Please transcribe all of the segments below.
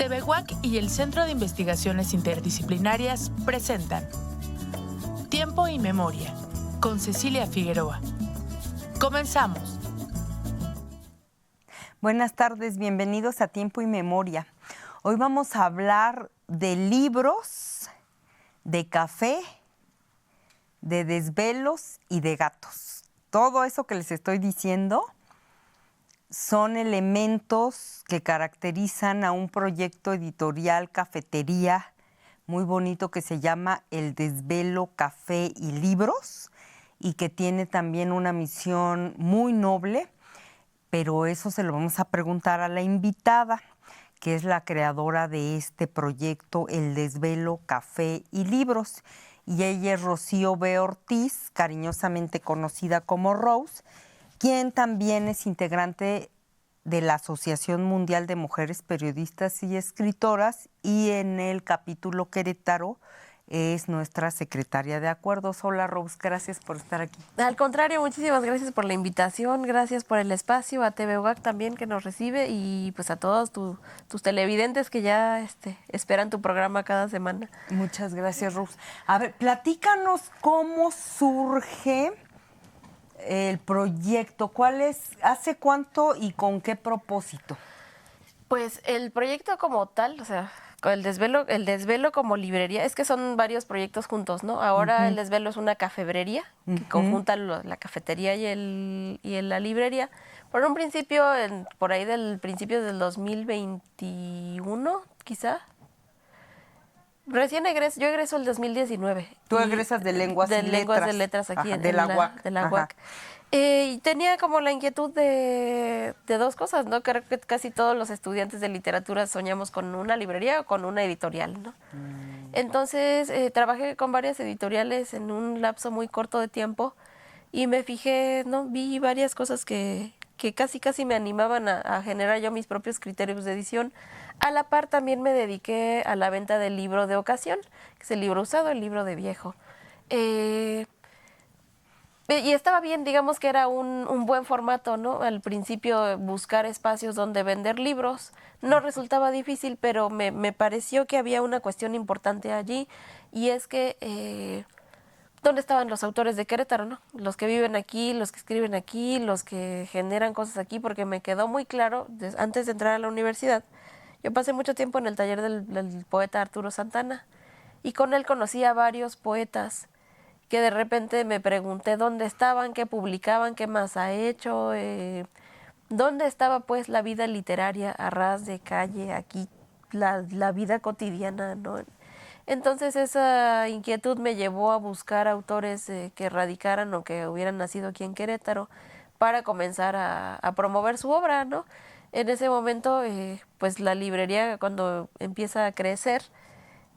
TVUAC y el Centro de Investigaciones Interdisciplinarias presentan Tiempo y Memoria, con Cecilia Figueroa. Comenzamos. Buenas tardes, bienvenidos a Tiempo y Memoria. Hoy vamos a hablar de libros, de café, de desvelos y de gatos. Todo eso que les estoy diciendo son elementos que caracterizan a un proyecto editorial cafetería muy bonito que se llama El Desvelo, Café y Libros y que tiene también una misión muy noble, pero eso se lo vamos a preguntar a la invitada, que es la creadora de este proyecto El Desvelo, Café y Libros. Y ella es Rocío B. Ortiz, cariñosamente conocida como Rose, quien también es integrante de la Asociación Mundial de Mujeres Periodistas y Escritoras y en el capítulo Querétaro es nuestra secretaria de acuerdos. Hola Rose, gracias por estar aquí. Al contrario, muchísimas gracias por la invitación, gracias por el espacio, a TVUAC también que nos recibe y pues a todos tus televidentes que ya esperan tu programa cada semana. Muchas gracias, Rose. A ver, platícanos cómo surge el proyecto, hace cuánto y con qué propósito. Pues el proyecto como tal, o sea, el desvelo como librería, es que son varios proyectos juntos, ¿no? Ahora el desvelo es una cafebrería que conjunta la cafetería y la librería. Por un principio, por ahí del principio del 2021, quizá. Recién yo egreso el 2019. Tú egresas de Lenguas y Letras. De Lenguas de Letras aquí de la UAC. De la UAC. Y tenía como la inquietud de dos cosas, ¿no? Creo que casi todos los estudiantes de literatura soñamos con una librería o con una editorial, ¿no? Entonces trabajé con varias editoriales en un lapso muy corto de tiempo y me fijé, ¿no? Vi varias cosas que casi me animaban a generar yo mis propios criterios de edición. A la par también me dediqué a la venta del libro de ocasión, que es el libro usado, el libro de viejo. Y estaba bien, digamos que era un buen formato, ¿no? Al principio buscar espacios donde vender libros no resultaba difícil, pero me pareció que había una cuestión importante allí y es que ¿dónde estaban los autores de Querétaro, no? Los que viven aquí, los que escriben aquí, los que generan cosas aquí, porque me quedó muy claro, antes de entrar a la universidad, yo pasé mucho tiempo en el taller del poeta Arturo Santana y con él conocí a varios poetas que de repente me pregunté dónde estaban, qué publicaban, qué más ha hecho, dónde estaba pues la vida literaria a ras de calle, aquí, la vida cotidiana, ¿no? Entonces esa inquietud me llevó a buscar autores que radicaran o que hubieran nacido aquí en Querétaro para comenzar a promover su obra, ¿no? En ese momento, pues la librería cuando empieza a crecer,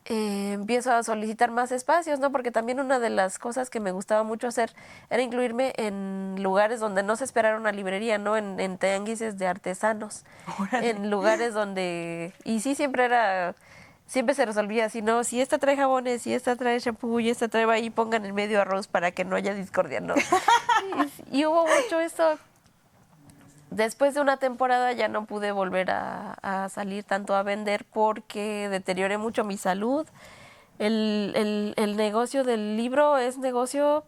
empiezo a solicitar más espacios, ¿no? Porque también una de las cosas que me gustaba mucho hacer era incluirme en lugares donde no se esperara una librería, ¿no? En tianguises de artesanos, en lugares donde... Y sí, siempre se resolvía así, ¿no? Si esta trae jabones, si esta trae shampoo y esta trae ahí, pongan en medio arroz para que no haya discordia, ¿no? y hubo mucho eso. Después de una temporada ya no pude volver a salir tanto a vender porque deterioré mucho mi salud. El negocio del libro es negocio,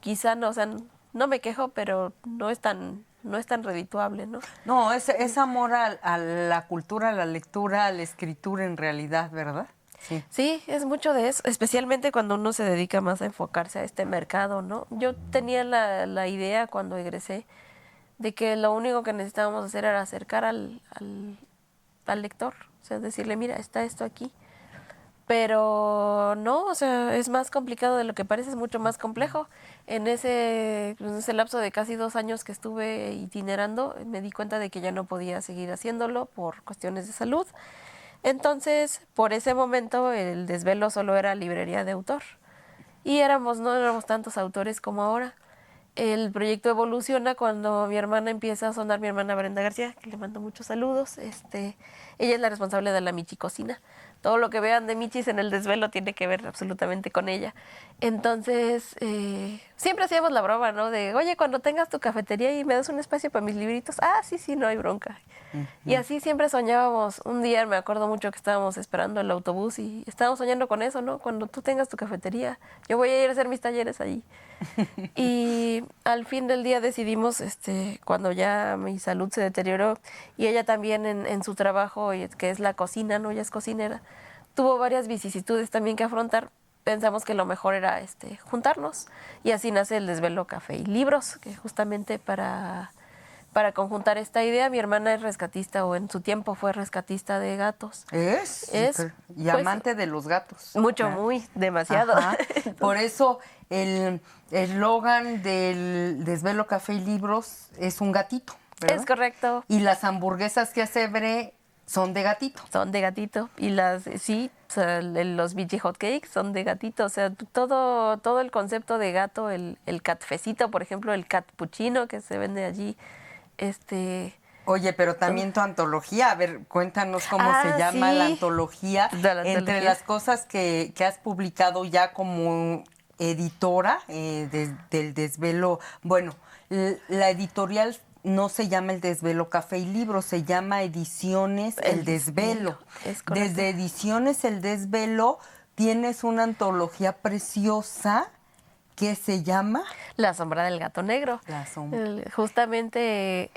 quizá no, o sea, no me quejo, pero no es tan redituable, ¿no? No, es amor a la cultura, a la lectura, a la escritura en realidad, ¿verdad? Sí. Sí, es mucho de eso, especialmente cuando uno se dedica más a enfocarse a este mercado, ¿no? Yo tenía la idea cuando egresé de que lo único que necesitábamos hacer era acercar al lector, o sea, decirle, mira, está esto aquí. Pero no, o sea, es más complicado de lo que parece, es mucho más complejo. En ese lapso de casi 2 años que estuve itinerando, me di cuenta de que ya no podía seguir haciéndolo por cuestiones de salud. Entonces, por ese momento, el desvelo solo era librería de autor. Y no éramos tantos autores como ahora. El proyecto evoluciona cuando mi hermana empieza a sonar, mi hermana Brenda García, que le mando muchos saludos. Ella es la responsable de la Michi Cocina. Todo lo que vean de Michis en el desvelo tiene que ver absolutamente con ella. Entonces, siempre hacíamos la broma, ¿no? De, oye, cuando tengas tu cafetería y me das un espacio para mis libritos, sí, no hay bronca. Y así siempre soñábamos. Un día me acuerdo mucho que estábamos esperando el autobús y estábamos soñando con eso, ¿no? Cuando tú tengas tu cafetería, yo voy a ir a hacer mis talleres allí. Y al fin del día decidimos, cuando ya mi salud se deterioró y ella también en su trabajo, que es la cocina, ¿no? Ella es cocinera, tuvo varias vicisitudes también que afrontar. Pensamos que lo mejor era juntarnos y así nace el Desvelo Café y Libros, que justamente para conjuntar esta idea. Mi hermana es rescatista o en su tiempo fue rescatista de gatos. Es y pues, amante de los gatos. Mucho, muy, demasiado. Ajá. Por eso el eslogan del Desvelo Café y Libros es un gatito, ¿verdad? Es correcto. Y las hamburguesas que hace Bre son de gatito. Son de gatito. Y o sea, los BG Hot Cakes son de gatito. O sea, todo el concepto de gato, el catfecito, por ejemplo, el catpuccino que se vende allí. Oye, pero también tu antología, a ver, cuéntanos cómo se llama sí. la antología. Entre las cosas que has publicado ya como editora del Desvelo, bueno, la editorial no se llama El Desvelo Café y Libros, se llama Ediciones El Desvelo. Es correcto. Desde Ediciones El Desvelo tienes una antología preciosa que se llama La Sombra del Gato Negro. La Sombra. Justamente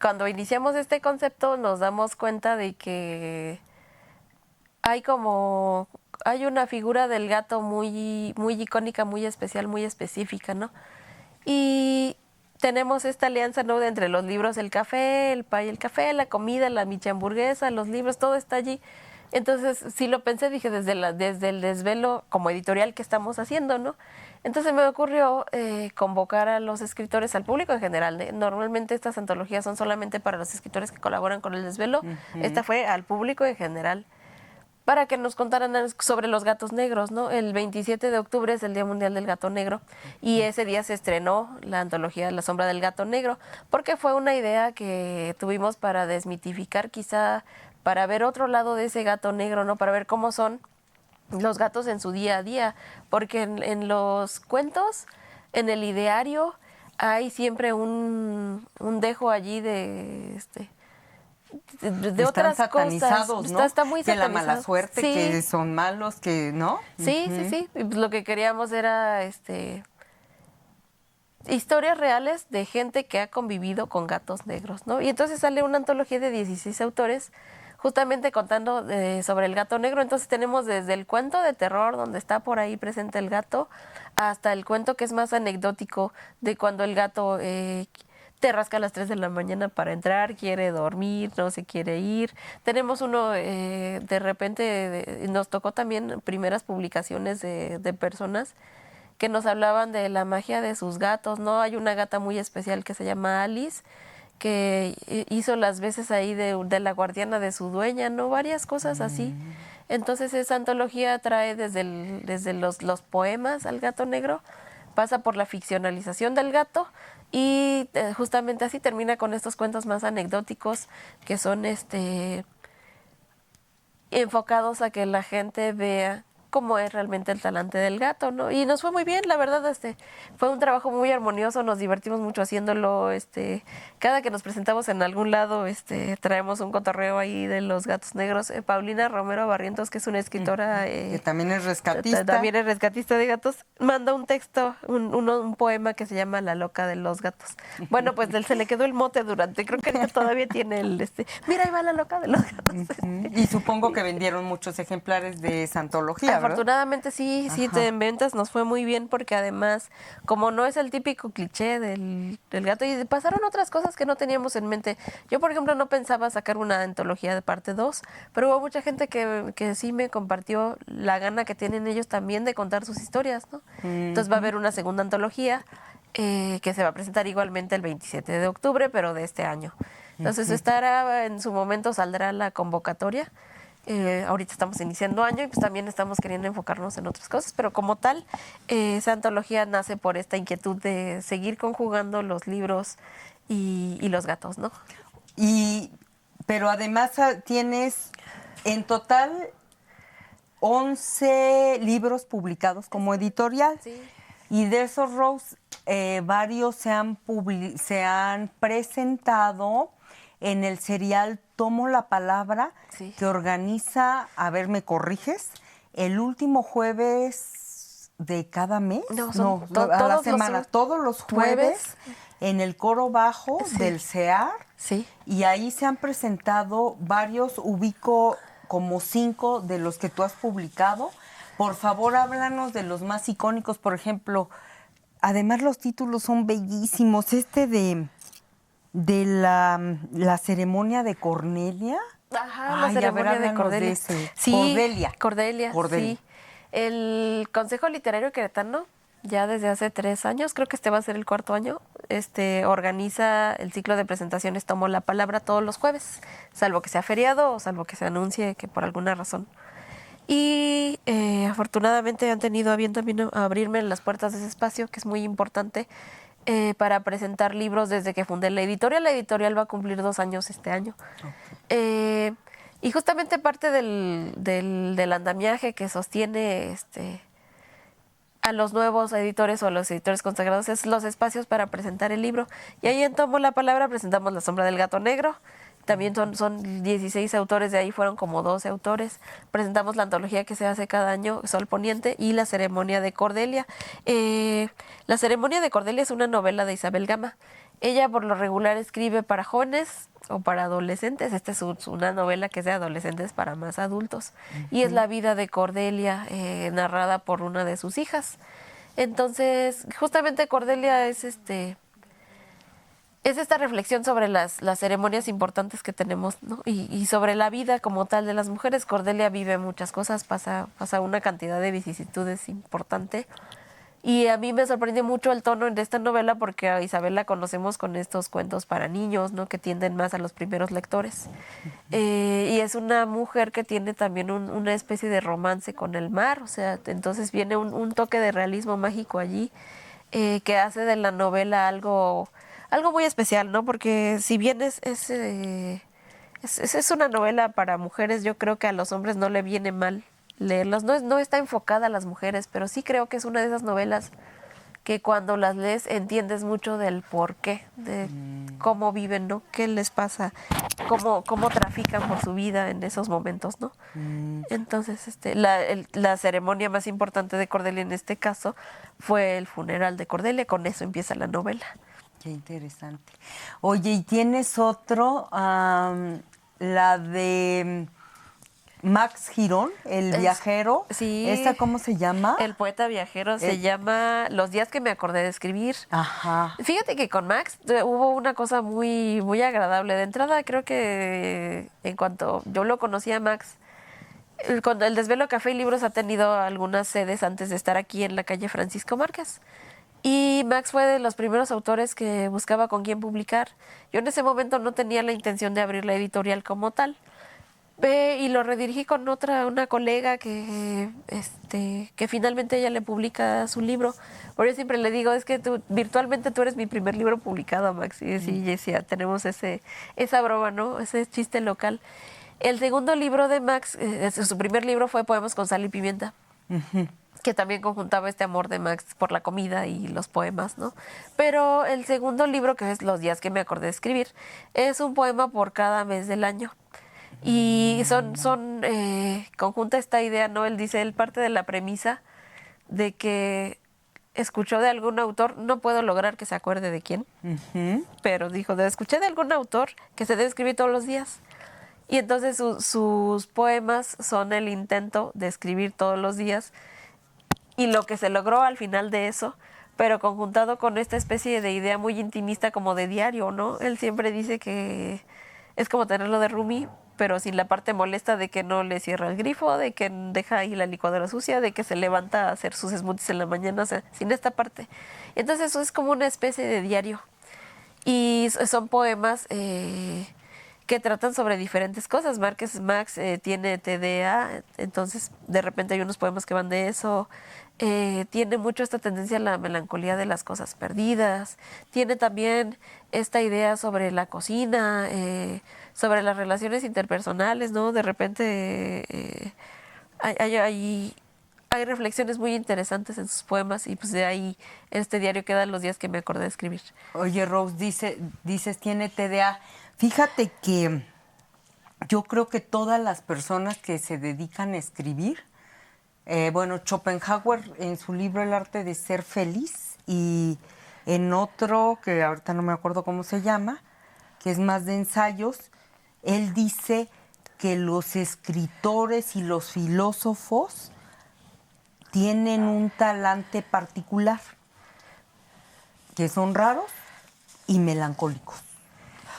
cuando iniciamos este concepto nos damos cuenta de que hay una figura del gato muy, muy icónica, muy especial, muy específica, ¿no? Y tenemos esta alianza, ¿no? Entre los libros, el café, el pay, el café, la comida, la micha hamburguesa, los libros, todo está allí. Entonces, sí lo pensé, dije, desde el Desvelo como editorial que estamos haciendo, ¿no? Entonces me ocurrió convocar a los escritores, al público en general. Normalmente estas antologías son solamente para los escritores que colaboran con el Desvelo. Esta fue al público en general, para que nos contaran sobre los gatos negros, ¿no? El 27 de octubre es el Día Mundial del Gato Negro y ese día se estrenó la antología La Sombra del Gato Negro, porque fue una idea que tuvimos para desmitificar, quizá para ver otro lado de ese gato negro, ¿no? Para ver cómo son los gatos en su día a día, porque en los cuentos, en el ideario, hay siempre un dejo allí de otras satanizados, cosas. ¿no? Está muy que satanizado. la mala suerte, sí. que son malos, que ¿no? Sí, sí. Lo que queríamos era historias reales de gente que ha convivido con gatos negros, ¿no? Y entonces sale una antología de 16 autores justamente contando sobre el gato negro. Entonces tenemos desde el cuento de terror, donde está por ahí presente el gato, hasta el cuento que es más anecdótico de cuando el gato te rasca a las 3 de la mañana para entrar, quiere dormir, no se quiere ir. Tenemos uno, de repente, nos tocó también primeras publicaciones de personas que nos hablaban de la magia de sus gatos, ¿no? Hay una gata muy especial que se llama Alice, que hizo las veces ahí de la guardiana de su dueña, ¿no? Varias cosas así. Entonces esa antología trae desde los poemas al gato negro, pasa por la ficcionalización del gato y justamente así termina con estos cuentos más anecdóticos que son enfocados a que la gente vea cómo es realmente el talante del gato, ¿no? Y nos fue muy bien, la verdad, fue un trabajo muy armonioso, nos divertimos mucho haciéndolo, cada que nos presentamos en algún lado, traemos un cotorreo ahí de los gatos negros. Paulina Romero Barrientos, que es una escritora... que también es rescatista. También es rescatista de gatos, manda un texto, un poema que se llama La loca de los gatos. Bueno, pues se le quedó el mote creo que todavía tiene mira, ahí va la loca de los gatos. Y supongo que vendieron muchos ejemplares de esa antología, ¿verdad? Afortunadamente sí, en ventas nos fue muy bien porque además, como no es el típico cliché del gato, y pasaron otras cosas que no teníamos en mente. Yo, por ejemplo, no pensaba sacar una antología de parte 2, pero hubo mucha gente que sí me compartió la gana que tienen ellos también de contar sus historias, ¿no? Entonces va a haber una segunda antología que se va a presentar igualmente el 27 de octubre, pero de este año. Entonces en su momento saldrá la convocatoria. Ahorita estamos iniciando año y pues también estamos queriendo enfocarnos en otras cosas, pero como tal, esa antología nace por esta inquietud de seguir conjugando los libros y los gatos, ¿no? Pero además tienes en total 11 libros publicados como editorial. Sí. Y de esos, Rose, varios se han presentado en el serial Tomo la Palabra, Sí. que organiza, a ver, ¿me corriges? El último jueves de cada mes. No, son a la todos semana, los todos los jueves, en el coro bajo Sí. del CEAR. Sí. Y ahí se han presentado varios, ubico como 5 de los que tú has publicado. Por favor, háblanos de los más icónicos, por ejemplo. Además, los títulos son bellísimos. De la ceremonia de Cornelia. Ajá, la Ay, a ver, ceremonia de háblanos Cordelia. de ese. Sí, Cordelia. sí. El Consejo Literario Queretano, ya desde hace 3 años, creo que este va a ser el 4º año, organiza el ciclo de presentaciones Tomo la Palabra todos los jueves, salvo que sea feriado o salvo que se anuncie que por alguna razón. Y afortunadamente han tenido a bien también a abrirme las puertas de ese espacio, que es muy importante, para presentar libros desde que fundé la editorial. La editorial va a cumplir 2 años este año. Y justamente parte del andamiaje que sostiene a los nuevos editores o a los editores consagrados es los espacios para presentar el libro. Y ahí en Tomo la Palabra presentamos La Sombra del Gato Negro. También son 16 autores, de ahí fueron como 12 autores. Presentamos la antología que se hace cada año, Sol Poniente, y La Ceremonia de Cordelia. La Ceremonia de Cordelia es una novela de Isabel Gama. Ella por lo regular escribe para jóvenes o para adolescentes. Esta es una novela que es de adolescentes para más adultos. Y es la vida de Cordelia, narrada por una de sus hijas. Entonces, justamente Cordelia es esta reflexión sobre las ceremonias importantes que tenemos, ¿no? Y sobre la vida como tal de las mujeres. Cordelia vive muchas cosas, pasa una cantidad de vicisitudes importante. Y a mí me sorprende mucho el tono de esta novela porque a Isabel la conocemos con estos cuentos para niños, ¿no? Que tienden más a los primeros lectores. Y es una mujer que tiene también una especie de romance con el mar, o sea, entonces viene un toque de realismo mágico allí, que hace de la novela algo muy especial, ¿no? Porque si bien es una novela para mujeres, yo creo que a los hombres no le viene mal leerlas. No está enfocada a las mujeres, pero sí creo que es una de esas novelas que cuando las lees entiendes mucho del porqué, de cómo viven, ¿no? ¿Qué les pasa? Cómo trafican por su vida en esos momentos, ¿no? Entonces, la ceremonia más importante de Cordelia en este caso fue el funeral de Cordelia. Con eso empieza la novela. Qué interesante. Oye, ¿y tienes otro? La de Max Girón, el viajero. Sí. ¿Esta cómo se llama? El poeta viajero se llama Los días que me acordé de escribir. Ajá. Fíjate que con Max hubo una cosa muy, muy agradable. De entrada, creo que en cuanto yo lo conocí a Max, cuando el Desvelo Café y Libros ha tenido algunas sedes antes de estar aquí en la calle Francisco Márquez. Y Max fue de los primeros autores que buscaba con quién publicar. Yo en ese momento no tenía la intención de abrir la editorial como tal. Y lo redirigí con una colega que finalmente ella le publica su libro. Por eso siempre le digo, es que virtualmente tú eres mi primer libro publicado, Max. Y sí, Jessia, tenemos esa broma, ¿no? Ese chiste local. El segundo libro de Max, su primer libro fue Poemas con Sal y Pimienta. Que también conjuntaba este amor de Max por la comida y los poemas, ¿no? Pero el segundo libro, que es Los días que me acordé de escribir, es un poema por cada mes del año. Y conjunta esta idea, ¿no? Él parte de la premisa de que escuchó de algún autor, no puedo lograr que se acuerde de quién, pero dijo, escuché de algún autor que se debe escribir todos los días. Y entonces sus poemas son el intento de escribir todos los días y lo que se logró al final de eso, pero conjuntado con esta especie de idea muy intimista como de diario, ¿no? Él siempre dice que es como tenerlo de roomie, pero sin la parte molesta de que no le cierra el grifo, de que deja ahí la licuadora sucia, de que se levanta a hacer sus smoothies en la mañana, o sea, sin esta parte. Entonces eso es como una especie de diario. Y son poemas que tratan sobre diferentes cosas. Max tiene TDA, entonces de repente hay unos poemas que van de eso. Tiene mucho esta tendencia a la melancolía de las cosas perdidas. Tiene también esta idea sobre la cocina, sobre las relaciones interpersonales, ¿no? De repente hay hay reflexiones muy interesantes en sus poemas y pues de ahí en este diario quedan los días que me acordé de escribir. Oye, Rose, dices tiene TDA. Fíjate que yo creo que todas las personas que se dedican a escribir, bueno, Schopenhauer en su libro El arte de ser feliz y en otro, que ahorita no me acuerdo cómo se llama, que es más de ensayos, él dice que los escritores y los filósofos tienen un talante particular, que son raros y melancólicos.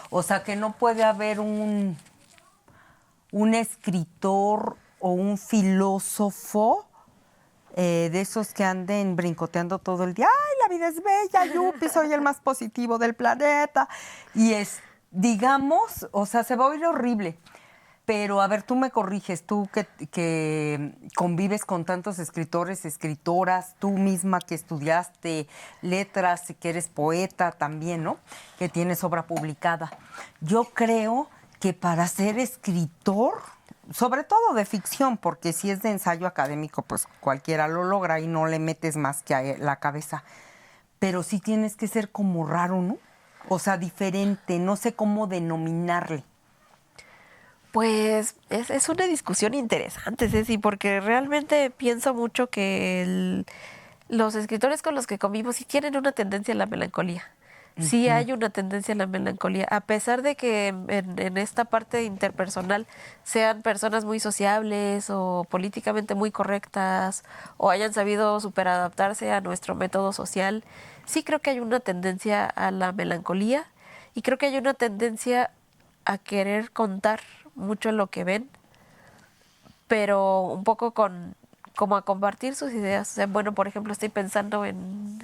O sea, que no puede haber un escritor o un filósofo de esos que anden brincoteando todo el día. ¡Ay, la vida es bella, yupi, soy el más positivo del planeta! Y digamos, o sea, se va a oír horrible. Pero, a ver, tú me corriges, tú que convives con tantos escritores, escritoras, tú misma que estudiaste letras, que eres poeta también, ¿no? Que tienes obra publicada. Yo creo que para ser escritor, sobre todo de ficción, porque si es de ensayo académico, pues cualquiera lo logra y no le metes más que a la cabeza. Pero sí tienes que ser como raro, ¿no? O sea, diferente, no sé cómo denominarle. Pues es una discusión interesante, Ceci, porque realmente pienso mucho que los escritores con los que convivo sí tienen una tendencia a la melancolía. Sí hay una tendencia a la melancolía, a pesar de que en esta parte interpersonal sean personas muy sociables o políticamente muy correctas o hayan sabido superadaptarse a nuestro método social, sí creo que hay una tendencia a la melancolía y creo que hay una tendencia a querer contar mucho lo que ven, pero un poco como a compartir sus ideas. O sea, bueno, por ejemplo, estoy pensando en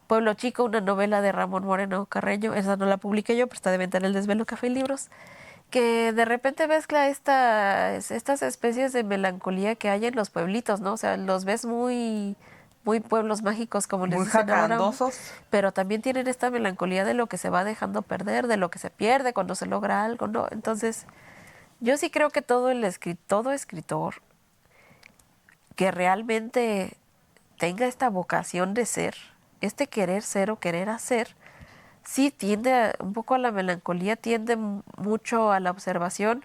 Pueblo Chico, una novela de Ramón Moreno Carreño, esa no la publiqué yo, pero está de venta en el Desvelo Café y Libros, que de repente mezcla estas especies de melancolía que hay en los pueblitos, ¿no? O sea, los ves muy pueblos mágicos, como les dicen ahora, pero también tienen esta melancolía de lo que se va dejando perder, de lo que se pierde cuando se logra algo, ¿no? Entonces, yo sí creo que todo escritor que realmente tenga esta vocación de ser, este querer ser o querer hacer, sí tiende un poco a la melancolía, tiende mucho a la observación,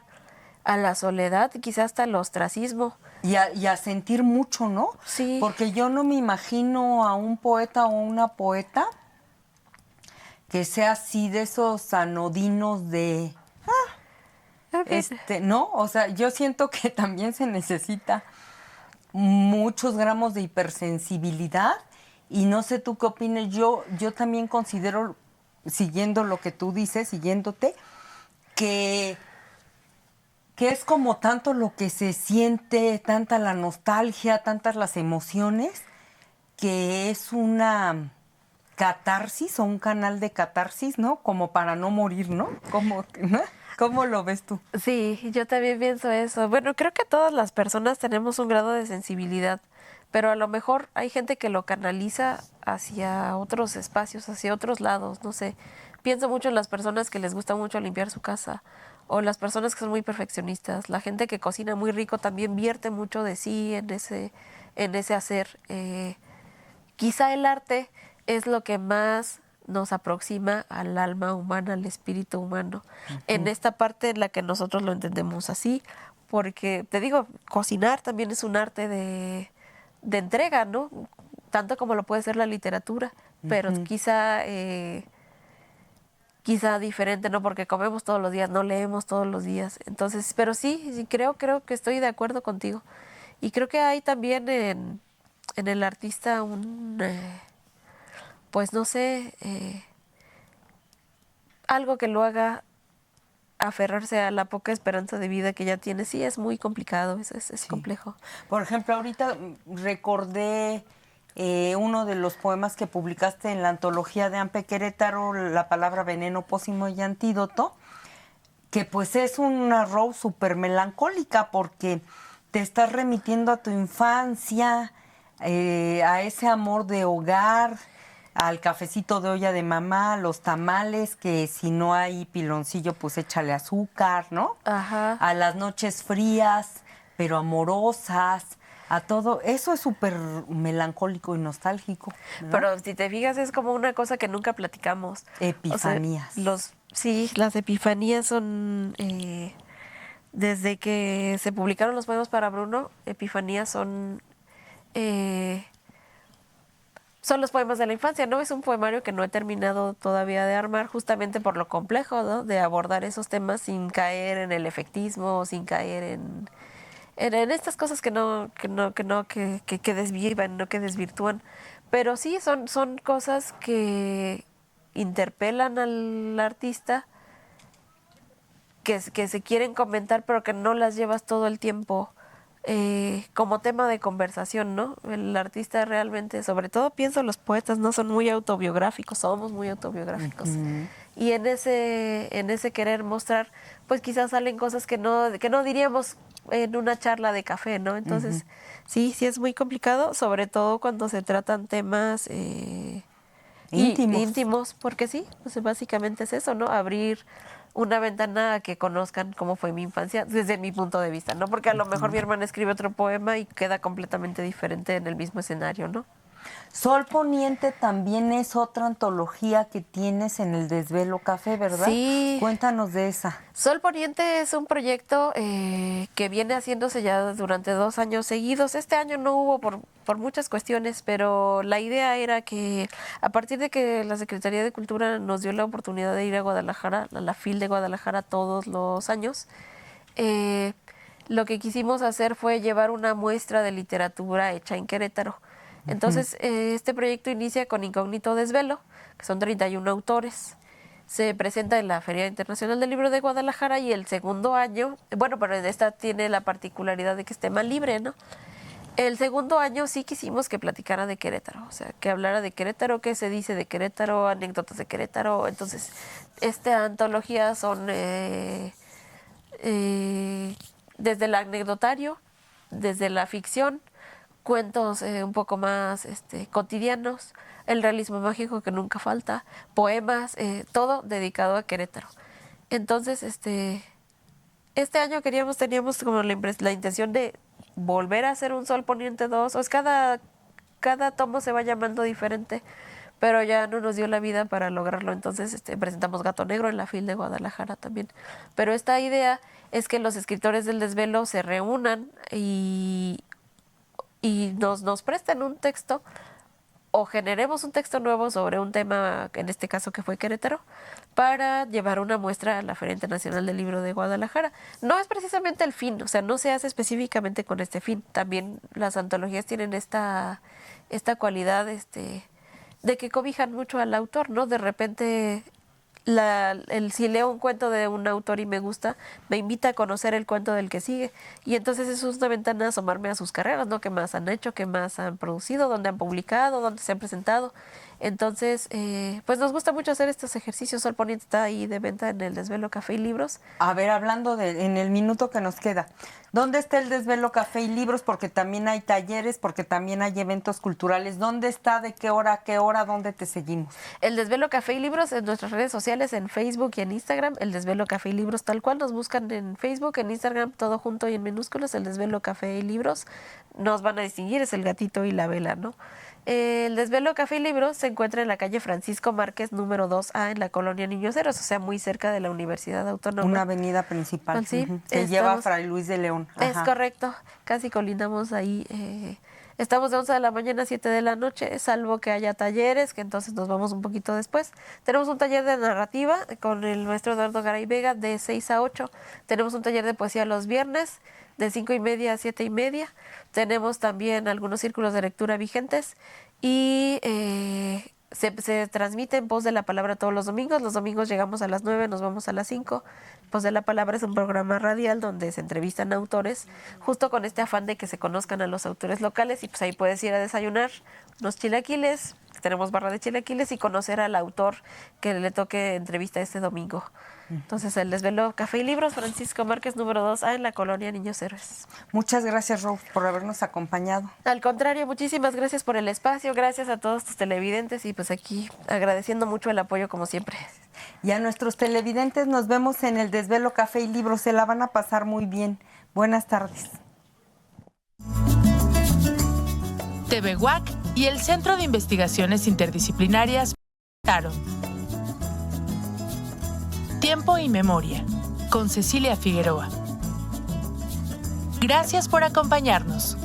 a la soledad, quizás hasta al ostracismo. Y a sentir mucho, ¿no? Sí. Porque yo no me imagino a un poeta o una poeta que sea así de esos anodinos de... ¿no? O sea, yo siento que también se necesita muchos gramos de hipersensibilidad y no sé tú qué opines. Yo también considero, siguiendo lo que tú dices, siguiéndote, que es como tanto lo que se siente, tanta la nostalgia, tantas las emociones, que es una catarsis o un canal de catarsis, ¿no? Como para no morir, ¿no? ¿Cómo lo ves tú? Sí, yo también pienso eso. Bueno, creo que todas las personas tenemos un grado de sensibilidad, pero a lo mejor hay gente que lo canaliza hacia otros espacios, hacia otros lados, no sé. Pienso mucho en las personas que les gusta mucho limpiar su casa o las personas que son muy perfeccionistas. La gente que cocina muy rico también vierte mucho de sí en ese hacer. Quizá el arte es lo que más nos aproxima al alma humana, al espíritu humano, en esta parte en la que nosotros lo entendemos así, porque te digo, cocinar también es un arte de entrega, ¿no? Tanto como lo puede ser la literatura, pero quizá diferente, ¿no? Porque comemos todos los días, no leemos todos los días. Entonces, pero sí creo que estoy de acuerdo contigo. Y creo que hay también en el artista pues no sé, algo que lo haga aferrarse a la poca esperanza de vida que ya tiene. Sí, es muy complicado, es complejo. Por ejemplo, ahorita recordé uno de los poemas que publicaste en la antología de Ampe Querétaro, La palabra veneno, pócimo y antídoto, que pues es una Rose súper melancólica porque te estás remitiendo a tu infancia, a ese amor de hogar, al cafecito de olla de mamá, los tamales, que si no hay piloncillo, pues échale azúcar, ¿no? Ajá. A las noches frías, pero amorosas, a todo. Eso es súper melancólico y nostálgico, ¿verdad? Pero si te fijas, es como una cosa que nunca platicamos. Epifanías. O sea, sí, las epifanías son... desde que se publicaron los poemas para Bruno, epifanías son los poemas de la infancia, ¿no? Es un poemario que no he terminado todavía de armar, justamente por lo complejo, ¿no? De abordar esos temas sin caer en el efectismo, sin caer en estas cosas que desvían, no que desvirtúan. Pero sí, son cosas que interpelan al artista, que se quieren comentar, pero que no las llevas todo el tiempo como tema de conversación, ¿no? El artista realmente, sobre todo pienso los poetas, no son muy autobiográficos, somos muy autobiográficos. Y en ese querer mostrar, pues quizás salen cosas que no diríamos en una charla de café, ¿no? Entonces, sí es muy complicado, sobre todo cuando se tratan temas íntimos, porque sí, pues básicamente es eso, ¿no? Abrir una ventana a que conozcan cómo fue mi infancia desde mi punto de vista, ¿no? Porque a lo mejor mi hermana escribe otro poema y queda completamente diferente en el mismo escenario, ¿no? Sol Poniente también es otra antología que tienes en el Desvelo Café, ¿verdad? Sí. Cuéntanos de esa. Sol Poniente es un proyecto que viene haciéndose ya durante 2 años seguidos. Este año no hubo por muchas cuestiones, pero la idea era que a partir de que la Secretaría de Cultura nos dio la oportunidad de ir a Guadalajara, a la FIL de Guadalajara todos los años, lo que quisimos hacer fue llevar una muestra de literatura hecha en Querétaro. Entonces, este proyecto inicia con Incógnito Desvelo, que son 31 autores. Se presenta en la Feria Internacional del Libro de Guadalajara y el segundo año, bueno, pero esta tiene la particularidad de que es tema libre, ¿no? El segundo año sí quisimos que platicara de Querétaro, o sea, que hablara de Querétaro, qué se dice de Querétaro, anécdotas de Querétaro. Entonces, esta antología son desde el anecdotario, desde la ficción, cuentos un poco más cotidianos, el realismo mágico que nunca falta, poemas, todo dedicado a Querétaro. Entonces, este año teníamos como la intención de volver a hacer un Sol Poniente 2, o es cada tomo se va llamando diferente, pero ya no nos dio la vida para lograrlo. Entonces presentamos Gato Negro en la FIL de Guadalajara también. Pero esta idea es que los escritores del Desvelo se reúnan y nos presten un texto o generemos un texto nuevo sobre un tema, en este caso que fue Querétaro, para llevar una muestra a la Feria Internacional del Libro de Guadalajara. No es precisamente el fin, o sea, no se hace específicamente con este fin. También las antologías tienen esta cualidad de que cobijan mucho al autor, ¿no? De repente si leo un cuento de un autor y me gusta, me invita a conocer el cuento del que sigue. Y entonces eso es una ventana a asomarme a sus carreras, ¿no? ¿Qué más han hecho? ¿Qué más han producido? ¿Dónde han publicado? ¿Dónde se han presentado? Entonces, pues nos gusta mucho hacer estos ejercicios. Sol Poniente está ahí de venta en el Desvelo Café y Libros. A ver, hablando en el minuto que nos queda, ¿dónde está el Desvelo Café y Libros? Porque también hay talleres, porque también hay eventos culturales. ¿Dónde está? ¿De qué hora? ¿A qué hora? ¿Dónde te seguimos? El Desvelo Café y Libros en nuestras redes sociales, en Facebook y en Instagram. El Desvelo Café y Libros tal cual. Nos buscan en Facebook, en Instagram, todo junto y en minúsculas. El Desvelo Café y Libros. Nos van a distinguir, es el gatito y la vela, ¿no? El Desvelo Café y Libros se encuentra en la calle Francisco Márquez, número 2A, en la colonia Niños Héroes, o sea, muy cerca de la Universidad Autónoma. Una avenida principal. Sí, que lleva a Fray Luis de León. Ajá. Es correcto, casi colindamos ahí. Estamos de 11 de la mañana a 7 de la noche, salvo que haya talleres, que entonces nos vamos un poquito después. Tenemos un taller de narrativa con el maestro Eduardo Garay Vega de 6 a 8. Tenemos un taller de poesía los viernes de 5:30 a 7:30. Tenemos también algunos círculos de lectura vigentes y se transmite en Voz de la Palabra todos los domingos. Los domingos llegamos a las 9, nos vamos a las 5. Voz de la Palabra es un programa radial donde se entrevistan autores, justo con este afán de que se conozcan a los autores locales, y pues ahí puedes ir a desayunar unos chilaquiles, tenemos barra de chilaquiles, y conocer al autor que le toque entrevista este domingo. Entonces, el Desvelo Café y Libros, Francisco Márquez, número 2A, en la colonia Niños Héroes. Muchas gracias, Rose, por habernos acompañado. Al contrario, muchísimas gracias por el espacio, gracias a todos tus televidentes, y pues aquí agradeciendo mucho el apoyo como siempre. Y a nuestros televidentes nos vemos en el Desvelo Café y Libros, se la van a pasar muy bien. Buenas tardes. TV UAC y el Centro de Investigaciones Interdisciplinarias presentaron Tiempo y Memoria, con Cecilia Figueroa. Gracias por acompañarnos.